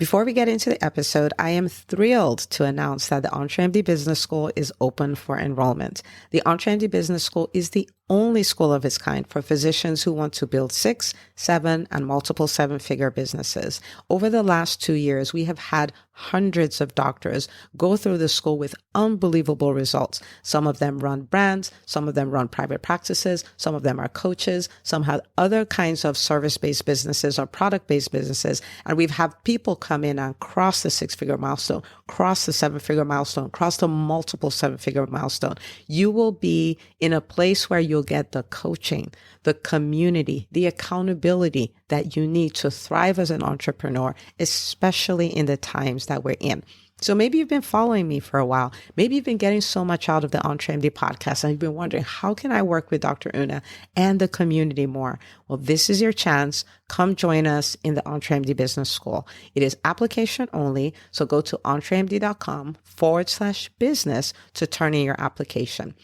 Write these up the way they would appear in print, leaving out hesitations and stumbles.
Before we get into the episode, I am thrilled to announce that the EntreMD Business School is open for enrollment. The EntreMD Business School is the only school of its kind for physicians who want to build 6, 7, and multiple 7-figure businesses. Over the last 2 years, we have had hundreds of doctors go through the school with unbelievable results. Some of them run brands, some of them run private practices, some of them are coaches, some have other kinds of service-based businesses or product-based businesses. And we've had people come in and cross the 6-figure milestone, cross the 7-figure milestone, cross the multiple 7-figure milestone. You will be in a place where you'll get the coaching, the community, the accountability that you need to thrive as an entrepreneur, especially in the times that we're in. So maybe you've been following me for a while. Maybe you've been getting so much out of the EntreMD podcast and you've been wondering, how can I work with Dr. Una and the community more? Well, this is your chance. Come join us in the EntreMD Business School. It is application only. So go to entremd.com/business to turn in your application.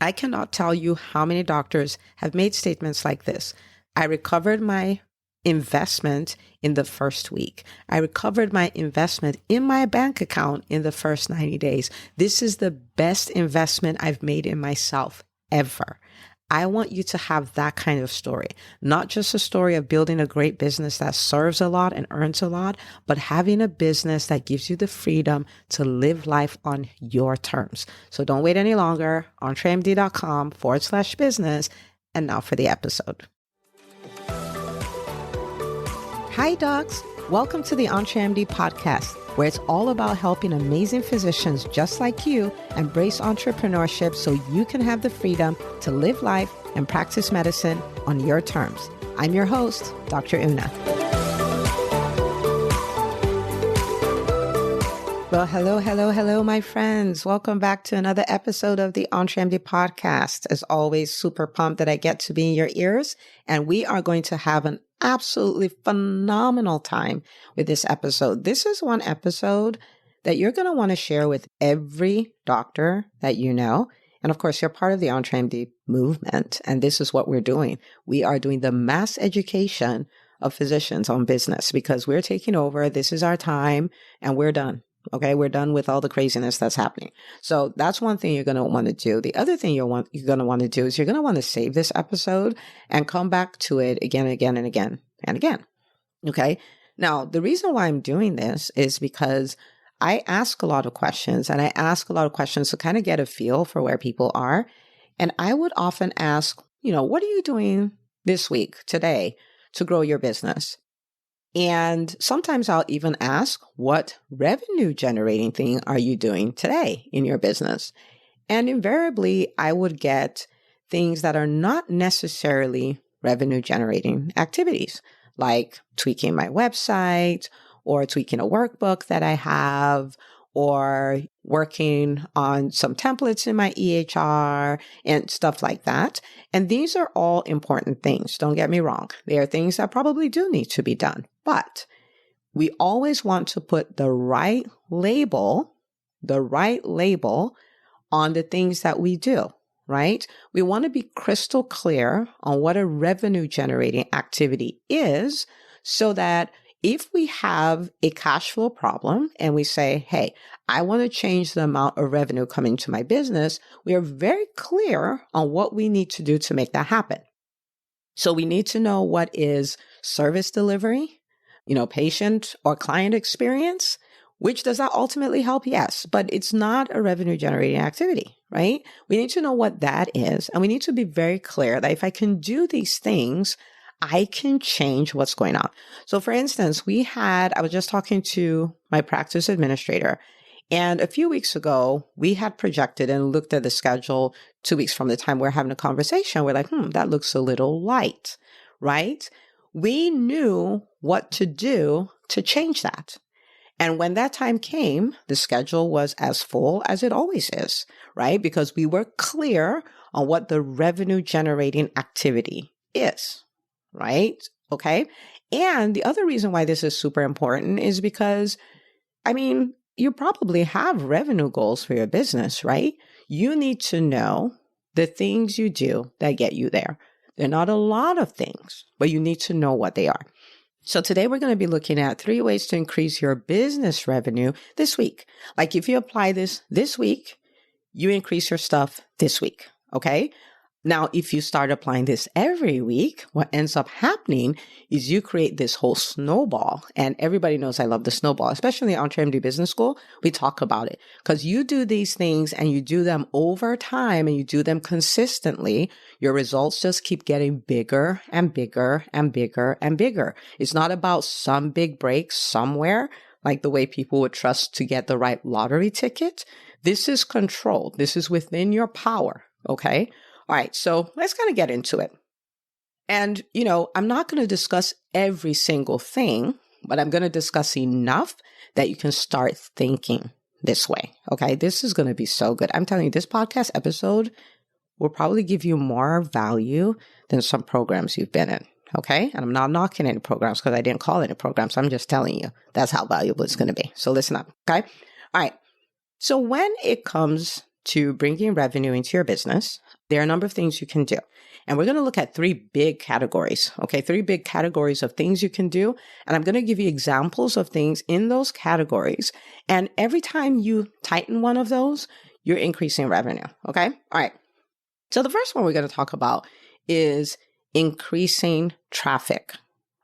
I cannot tell you how many doctors have made statements like this. I recovered my investment in the first week. I recovered my investment in my bank account in the first 90 days. This is the best investment I've made in myself ever. I want you to have that kind of story, not just a story of building a great business that serves a lot and earns a lot, but having a business that gives you the freedom to live life on your terms. So don't wait any longer. entremd.com/business. And now for the episode. Hi, docs. Welcome to the EntreMD podcast, where it's all about helping amazing physicians just like you embrace entrepreneurship so you can have the freedom to live life and practice medicine on your terms. I'm your host, Dr. Una. Well, hello, my friends. Welcome back to another episode of the EntreMD podcast. As always, super pumped that I get to be in your ears, and we are going to have an absolutely phenomenal time with this episode. This is one episode that you're going to want to share with every doctor that you know. And of course, you're part of the EntreMD movement, and this is what we're doing. We are doing the mass education of physicians on business because we're taking over. This is our time, and we're done. Okay, we're done with all the craziness that's happening. So that's one thing you're going to want to do. The other thing you're going to want to do is you're going to want to save this episode and come back to it again, and again. Okay. Now, the reason why I'm doing this is because I ask a lot of questions, and I ask a lot of questions to kind of get a feel for where people are. And I would often ask, what are you doing this week, today, to grow your business? And sometimes I'll even ask, what revenue generating thing are you doing today in your business? And invariably, I would get things that are not necessarily revenue generating activities, like tweaking my website or tweaking a workbook that I have, or working on some templates in my EHR and stuff like that. And these are all important things. Don't get me wrong. They are things that probably do need to be done. But we always want to put the right label on the things that we do, right? We want to be crystal clear on what a revenue generating activity is so that if we have a cash flow problem and we say, hey, I want to change the amount of revenue coming to my business, we are very clear on what we need to do to make that happen. So we need to know what is service delivery, patient or client experience, which does that ultimately help? Yes, but it's not a revenue generating activity, right? We need to know what that is. And we need to be very clear that if I can do these things, I can change what's going on. So for instance, I was just talking to my practice administrator, and a few weeks ago, we had projected and looked at the schedule 2 weeks from the time we're having a conversation. We're like, that looks a little light, right? We knew what to do to change that. And when that time came, the schedule was as full as it always is, right? Because we were clear on what the revenue generating activity is. Right? Okay. And the other reason why this is super important is because, you probably have revenue goals for your business, right? You need to know the things you do that get you there. They're not a lot of things, but you need to know what they are. So today we're going to be looking at 3 ways to increase your business revenue this week. Like if you apply this week, you increase your stuff this week. Okay. Now, if you start applying this every week, what ends up happening is you create this whole snowball. And everybody knows I love the snowball, especially in the EntreMD Business School. We talk about it because you do these things and you do them over time and you do them consistently. Your results just keep getting bigger and bigger and bigger and bigger. It's not about some big break somewhere, like the way people would trust to get the right lottery ticket. This is controlled. This is within your power. Okay. All right, so let's kind of get into it. And, I'm not going to discuss every single thing, but I'm going to discuss enough that you can start thinking this way. Okay, this is going to be so good. I'm telling you, this podcast episode will probably give you more value than some programs you've been in. Okay, and I'm not knocking any programs because I didn't call any programs. I'm just telling you that's how valuable it's going to be. So listen up. Okay, all right. So when it comes to bringing revenue into your business, there are a number of things you can do. And we're going to look at 3 big categories. Okay, 3 big categories of things you can do. And I'm going to give you examples of things in those categories. And every time you tighten one of those, you're increasing revenue. Okay, all right. So the first one we're going to talk about is increasing traffic,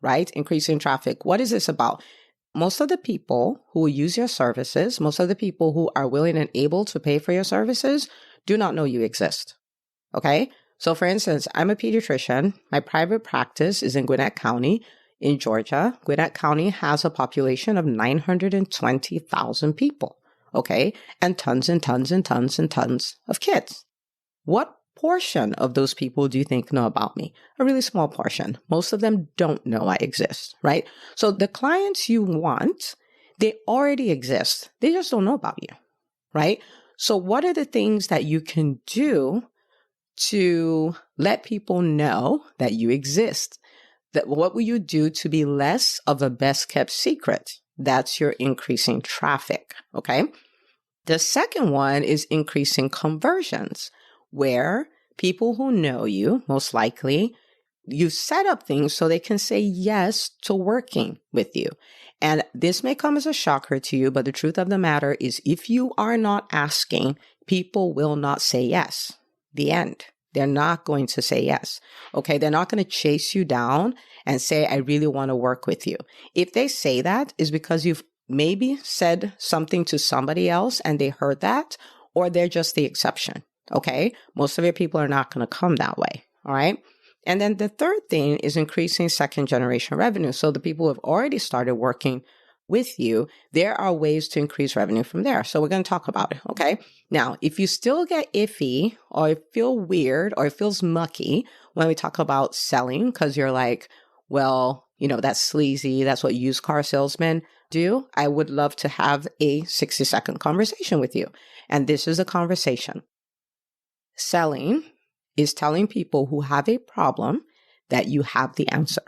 right? Increasing traffic. What is this about? Most of the people who use your services, most of the people who are willing and able to pay for your services do not know you exist. Okay. So for instance, I'm a pediatrician. My private practice is in Gwinnett County in Georgia. Gwinnett County has a population of 920,000 people. Okay. And tons and tons and tons and tons of kids. What portion of those people do you think know about me? A really small portion. Most of them don't know I exist, right? So the clients you want, they already exist. They just don't know about you, right? So what are the things that you can do to let people know that you exist? That what will you do to be less of a best kept secret? That's your increasing traffic. Okay. The second one is increasing conversions, where people who know you, most likely, you set up things so they can say yes to working with you. And this may come as a shocker to you, but the truth of the matter is if you are not asking, people will not say yes. The end. They're not going to say yes. Okay. They're not going to chase you down and say, I really want to work with you. If they say that, is because you've maybe said something to somebody else and they heard that, or they're just the exception. Okay. Most of your people are not going to come that way. All right. And then the third thing is increasing second generation revenue. So the people who have already started working with you, there are ways to increase revenue from there. So we're going to talk about it. Okay. Now, if you still get iffy or feel weird or it feels mucky when we talk about selling, because you're like, well, that's sleazy. That's what used car salesmen do. I would love to have a 60-second conversation with you. And this is a conversation. Selling is telling people who have a problem that you have the answer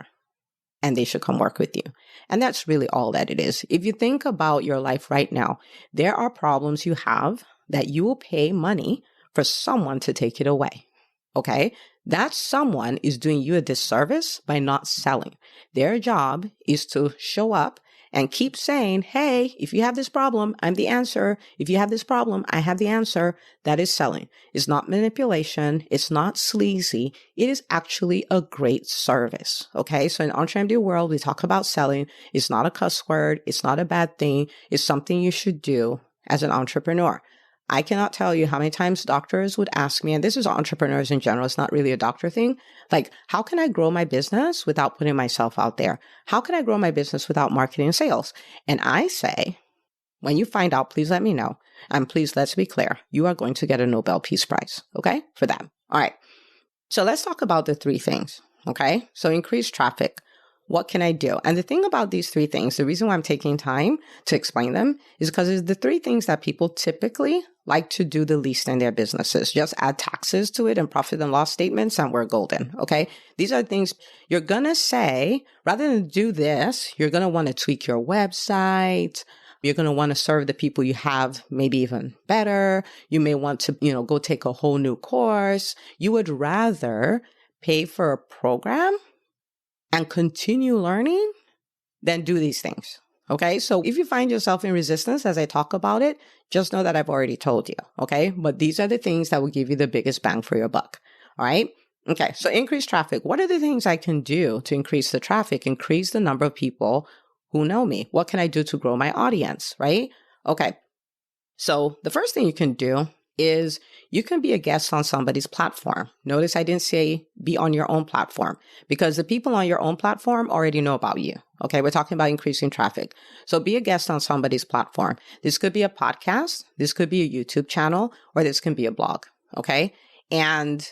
and they should come work with you. And that's really all that it is. If you think about your life right now, there are problems you have that you will pay money for someone to take it away. Okay? That someone is doing you a disservice by not selling. Their job is to show up and keep saying, hey, if you have this problem, I'm the answer. If you have this problem, I have the answer. That is selling. It's not manipulation. It's not sleazy. It is actually a great service. Okay. So in EntreMD world, we talk about selling. It's not a cuss word. It's not a bad thing. It's something you should do as an entrepreneur. I cannot tell you how many times doctors would ask me, and this is entrepreneurs in general, it's not really a doctor thing, like, how can I grow my business without putting myself out there? How can I grow my business without marketing and sales? And I say, when you find out, please let me know. And please, let's be clear, you are going to get a Nobel Peace Prize, okay, for that. All right. So let's talk about the 3 things, okay? So increase traffic. What can I do? And the thing about these 3 things, the reason why I'm taking time to explain them is because it's the 3 things that people typically like to do the least in their businesses. Just add taxes to it and profit and loss statements and we're golden. Okay. These are things you're going to say, rather than do this, you're going to want to tweak your website. You're going to want to serve the people you have maybe even better. You may want to, go take a whole new course. You would rather pay for a program and continue learning then do these things. Okay. So if you find yourself in resistance as I talk about it, just know that I've already told you. Okay. But these are the things that will give you the biggest bang for your buck. All right. Okay. So increase traffic. What are the things I can do to increase the traffic, increase the number of people who know me? What can I do to grow my audience? Right. Okay. So the first thing you can do is you can be a guest on somebody's platform. Notice I didn't say be on your own platform because the people on your own platform already know about you. Okay. We're talking about increasing traffic. So be a guest on somebody's platform. This could be a podcast. This could be a YouTube channel, or this can be a blog. Okay. And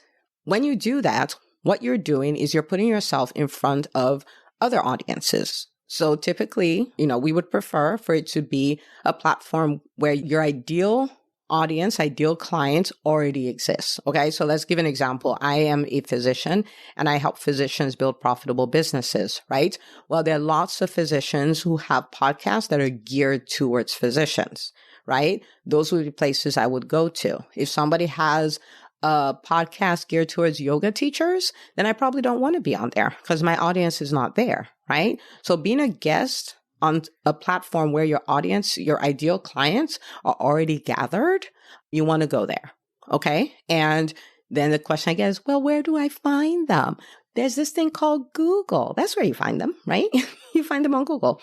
when you do that, what you're doing is you're putting yourself in front of other audiences. So typically, we would prefer for it to be a platform where your ideal audience, ideal client already exists. Okay. So let's give an example. I am a physician and I help physicians build profitable businesses, right? Well, there are lots of physicians who have podcasts that are geared towards physicians, right? Those would be places I would go to. If somebody has a podcast geared towards yoga teachers, then I probably don't want to be on there because my audience is not there, right? So being a guest on a platform where your audience, your ideal clients are already gathered, you want to go there. Okay. And then the question I get is, well, where do I find them? There's this thing called Google. That's where you find them, right? You find them on Google.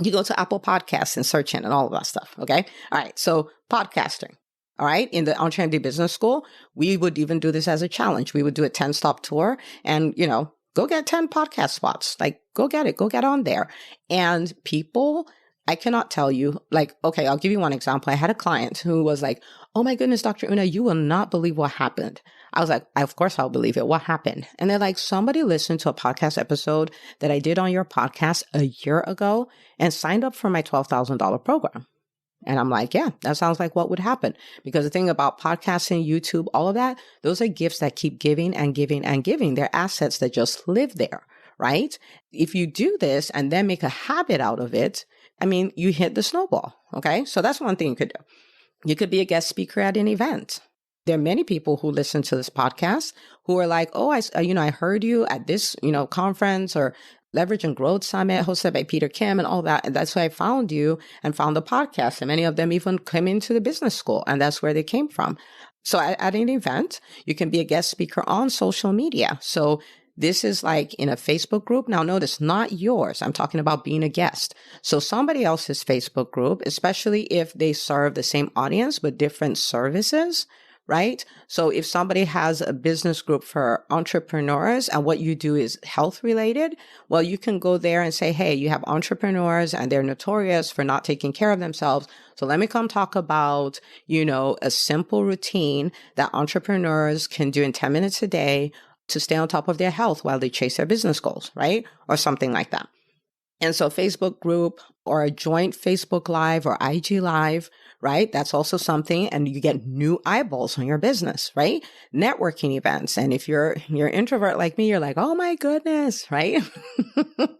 You go to Apple Podcasts and search in and all of that stuff. Okay. All right. So podcasting. All right. In the EntreMD Business School, we would even do this as a challenge. We would do a 10-stop tour and, go get 10 podcast spots. Like, go get it. Go get on there. And people, I cannot tell you, okay, I'll give you one example. I had a client who was like, oh my goodness, Dr. Una, you will not believe what happened. I was like, of course I'll believe it. What happened? And they're like, somebody listened to a podcast episode that I did on your podcast a year ago and signed up for my $12,000 program. And I'm like, yeah, that sounds like what would happen. Because the thing about podcasting, YouTube, all of that, those are gifts that keep giving and giving and giving. They're assets that just live there, right? If you do this and then make a habit out of it, you hit the snowball. Okay. So that's one thing you could do. You could be a guest speaker at an event. There are many people who listen to this podcast who are like, oh, I heard you at this, conference or Leverage and Growth Summit hosted by Peter Kim and all that. And that's why I found you and found the podcast. And many of them even came into the business school and that's where they came from. So at an event, you can be a guest speaker on social media. So this is like in a Facebook group. Now notice, not yours. I'm talking about being a guest. So somebody else's Facebook group, especially if they serve the same audience, but different services, right? So if somebody has a business group for entrepreneurs and what you do is health related, well, you can go there and say, hey, you have entrepreneurs and they're notorious for not taking care of themselves. So let me come talk about, a simple routine that entrepreneurs can do in 10 minutes a day to stay on top of their health while they chase their business goals, right? Or something like that. And so Facebook group or a joint Facebook Live or IG Live, right? That's also something. And you get new eyeballs on your business, right? Networking events. And if you're introvert like me, you're like, oh my goodness, right?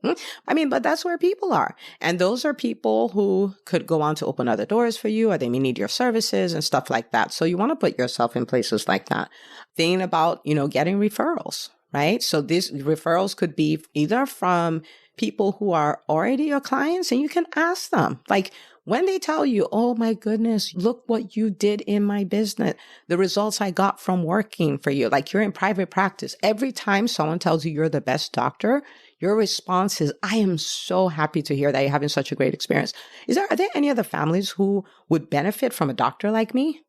But that's where people are. And those are people who could go on to open other doors for you, or they may need your services and stuff like that. So you want to put yourself in places like that. Thinking about, getting referrals, right? So these referrals could be either from people who are already your clients, and you can ask them, like, when they tell you, oh my goodness, look what you did in my business, the results I got from working for you, like you're in private practice. Every time someone tells you you're the best doctor, your response is, I am so happy to hear that you're having such a great experience. Are there any other families who would benefit from a doctor like me?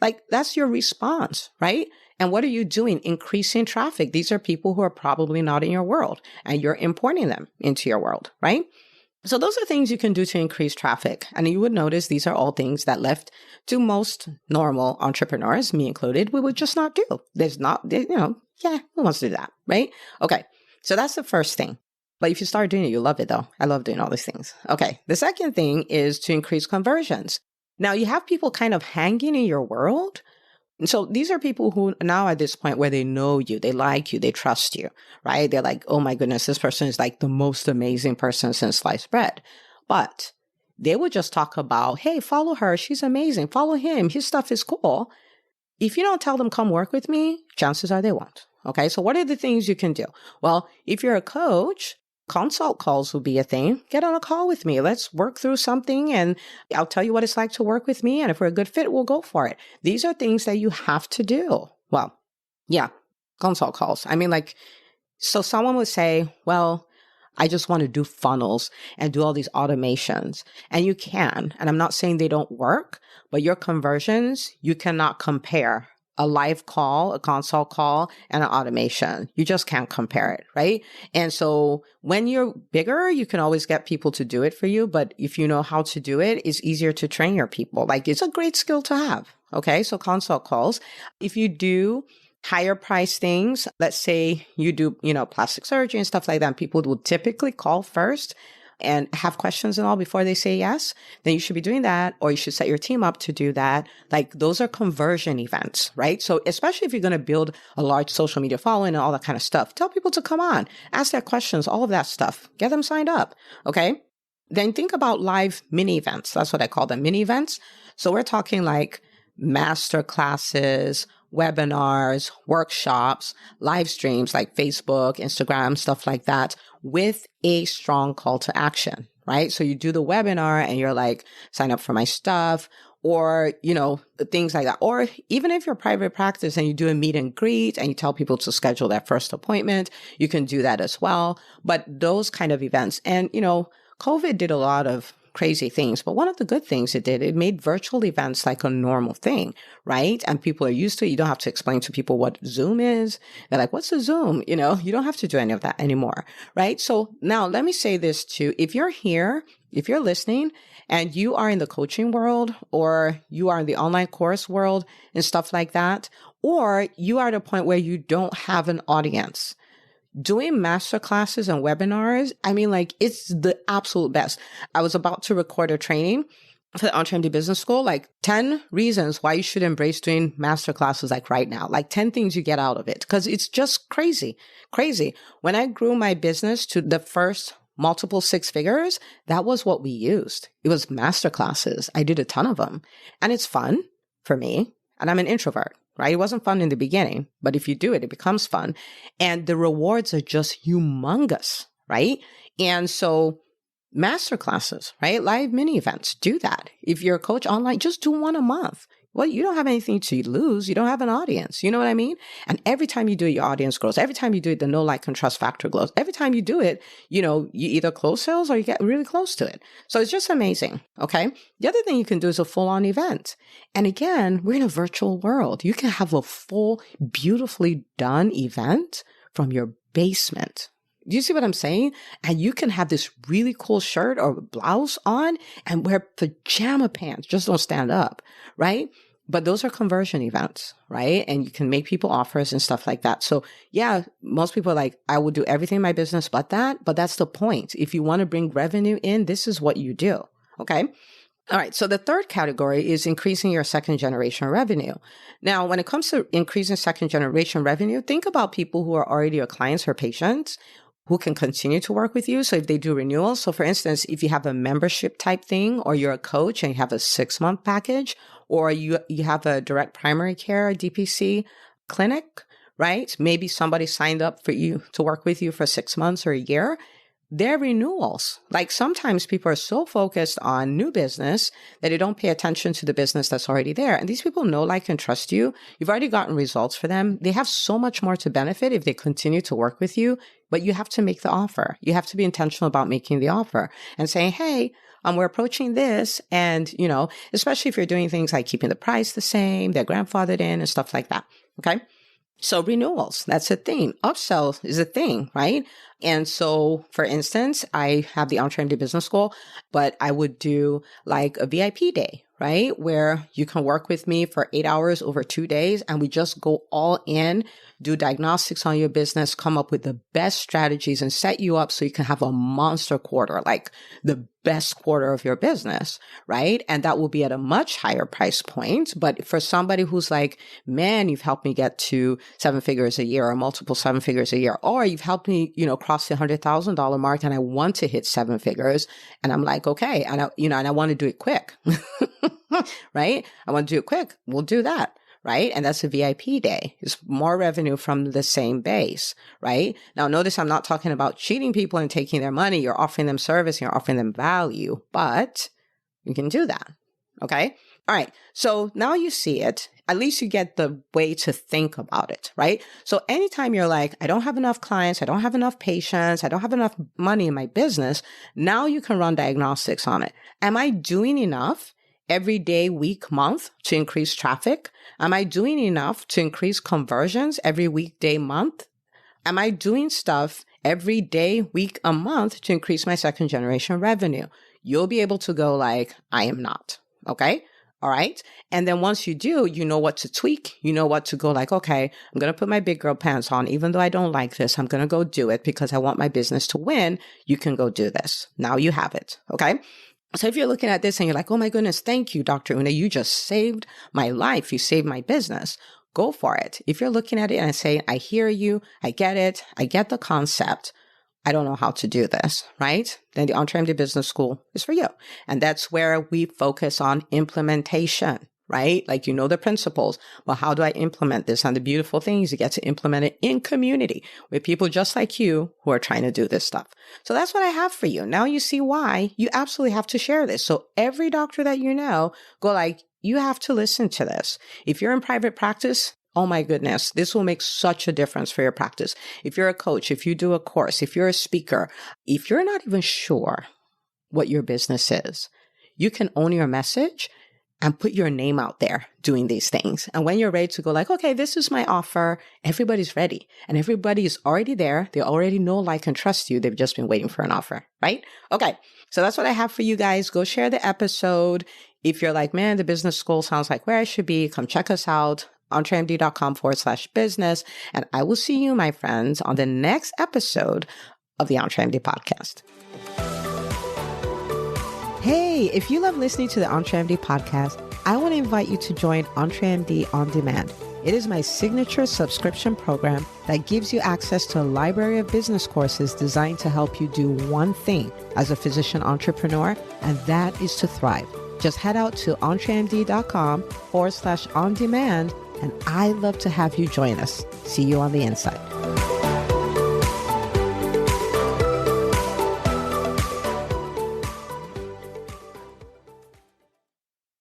Like, that's your response, right? And what are you doing? Increasing traffic. These are people who are probably not in your world and you're importing them into your world, right? So those are things you can do to increase traffic. And you would notice these are all things that left to most normal entrepreneurs, me included, we would just not do. Who wants to do that, right? Okay. So that's the first thing. But if you start doing it, you love it though. I love doing all these things. Okay. The second thing is to increase conversions. Now you have people kind of hanging in your world. And so these are people who now at this point where they know you, they like you, they trust you, right? They're like, oh my goodness, this person is like the most amazing person since sliced bread. But they would just talk about, hey, follow her. She's amazing. Follow him. His stuff is cool. If you don't tell them, come work with me, chances are they won't. Okay. So what are the things you can do? Well, if you're a coach, Consult calls will be a thing. Get on a call with me. Let's work through something and I'll tell you what it's like to work with me. And if we're a good fit, we'll go for it. These are things that you have to do. Well, yeah, consult calls. I mean, like, so someone would say, well, I just want to do funnels and do all these automations. And you can. And I'm not saying they don't work, but your conversions, you cannot compare a live call, a consult call, and an automation. You just can't compare it, right? And so when you're bigger, you can always get people to do it for you. But if you know how to do it, it's easier to train your people. Like, it's a great skill to have. Okay. So consult calls. If you do higher price things, let's say you do, plastic surgery and stuff like that, and people will typically call first and have questions and all before they say yes, then you should be doing that, or you should set your team up to do that. Like, those are conversion events, right? So especially if you're going to build a large social media following and all that kind of stuff, tell people to come on, ask their questions, all of that stuff, get them signed up. Okay. Then think about live mini events. That's what I call them, mini events. So we're talking like master classes, webinars, workshops, live streams like Facebook, Instagram, stuff like that, with a strong call to action, right? So you do the webinar and you're like, sign up for my stuff, or, things like that. Or even if you're private practice and you do a meet and greet and you tell people to schedule their first appointment, you can do that as well. But those kind of events, and, COVID did a lot of crazy things. But one of the good things it did, it made virtual events like a normal thing, right? And people are used to it. You don't have to explain to people what Zoom is. They're like, what's a Zoom? You don't have to do any of that anymore, right? So now let me say this too. If you're here, if you're listening and you are in the coaching world, or you are in the online course world and stuff like that, or you are at a point where you don't have an audience, doing master classes and webinars, I mean, like, it's the absolute best. I was about to record a training for the EntreMD Business School, like 10 reasons why you should embrace doing master classes like right now, like 10 things you get out of it, because it's just crazy. When I grew my business to the first multiple six figures, that was what we used. It was master classes. I did a ton of them, and it's fun for me, and I'm an introvert. Right? It wasn't fun in the beginning, but if you do it, it becomes fun. And the rewards are just humongous, right? And so masterclasses, right? Live mini events, do that. If you're a coach online, just do one a month. Well, you don't have anything to lose. You don't have an audience. You know what I mean? And every time you do it, your audience grows. Every time you do it, the know, like, and trust factor grows. Every time you do it, you either close sales or you get really close to it. So it's just amazing. Okay. The other thing you can do is a full-on event. And again, we're in a virtual world. You can have a full, beautifully done event from your basement. Do you see what I'm saying? And you can have this really cool shirt or blouse on and wear pajama pants. Just don't stand up, right? But those are conversion events, right? And you can make people offers and stuff like that. So yeah, most people are like, I will do everything in my business but that. But that's the point. If you want to bring revenue in, this is what you do. Okay. All right. So the third category is increasing your second generation revenue. Now, when it comes to increasing second generation revenue, think about people who are already your clients or patients who can continue to work with you. So if they do renewals, so for instance, if you have a membership type thing, or you're a coach and you have a 6-month package, or you have a direct primary care DPC clinic, right? Maybe somebody signed up for you to work with you for 6 months or a year. They're renewals. Like, sometimes people are so focused on new business that they don't pay attention to the business that's already there. And these people know, like, and trust you. You've already gotten results for them. They have so much more to benefit if they continue to work with you, but you have to make the offer. You have to be intentional about making the offer and saying, hey, we're approaching this. And, especially if you're doing things like keeping the price the same, they're grandfathered in and stuff like that. Okay. So renewals, that's a thing. Upsell is a thing, right? And so, for instance, I have the EntreMD Business School, but I would do like a VIP day, right? Where you can work with me for 8 hours over 2 days, and we just go all in, do diagnostics on your business, come up with the best strategies and set you up so you can have a monster quarter, like the best quarter of your business, right? And that will be at a much higher price point. But for somebody who's like, man, you've helped me get to 7 figures a year or multiple 7 figures a year, or you've helped me, cross the $100,000 mark and I want to hit 7 figures. And I'm like, okay. And I want to do it quick, right? I want to do it quick. We'll do that. right? And that's a VIP day. It's more revenue from the same base, right? Now, notice I'm not talking about cheating people and taking their money. You're offering them service, you're offering them value, but you can do that. Okay. All right. So now you see it. At least you get the way to think about it, right? So anytime you're like, I don't have enough clients, I don't have enough patients, I don't have enough money in my business, now you can run diagnostics on it. Am I doing enough every day, week, month to increase traffic? Am I doing enough to increase conversions every week, day, month? Am I doing stuff every day, week, a month to increase my second generation revenue? You'll be able to go like, I am not. Okay. All right. And then once you do, you know what to tweak. You know what to go like, okay, I'm going to put my big girl pants on. Even though I don't like this, I'm going to go do it because I want my business to win. You can go do this. Now you have it. Okay. So if you're looking at this and you're like, oh my goodness, thank you, Dr. Una, you just saved my life. You saved my business. Go for it. If you're looking at it and say, I hear you, I get it, I get the concept, I don't know how to do this, right? Then the EntreMD Business School is for you. And that's where we focus on implementation, right? Like, you know, the principles. Well, how do I implement this? And the beautiful thing is you get to implement it in community with people just like you who are trying to do this stuff. So that's what I have for you. Now you see why you absolutely have to share this. So every doctor that you know, go like, you have to listen to this. If you're in private practice, oh my goodness, this will make such a difference for your practice. If you're a coach, if you do a course, if you're a speaker, if you're not even sure what your business is, you can own your message and put your name out there doing these things. And when you're ready to go like, okay, this is my offer, everybody's ready and everybody is already there. They already know, like, and trust you. They've just been waiting for an offer, right? Okay. So that's what I have for you guys. Go share the episode. If you're like, man, the business school sounds like where I should be, come check us out. entremd.com/business. And I will see you, my friends, on the next episode of the EntreMD podcast. Hey, if you love listening to the EntreMD podcast, I want to invite you to join EntreMD On Demand. It is my signature subscription program that gives you access to a library of business courses designed to help you do one thing as a physician entrepreneur, and that is to thrive. Just head out to entremd.com/on-demand, and I'd love to have you join us. See you on the inside.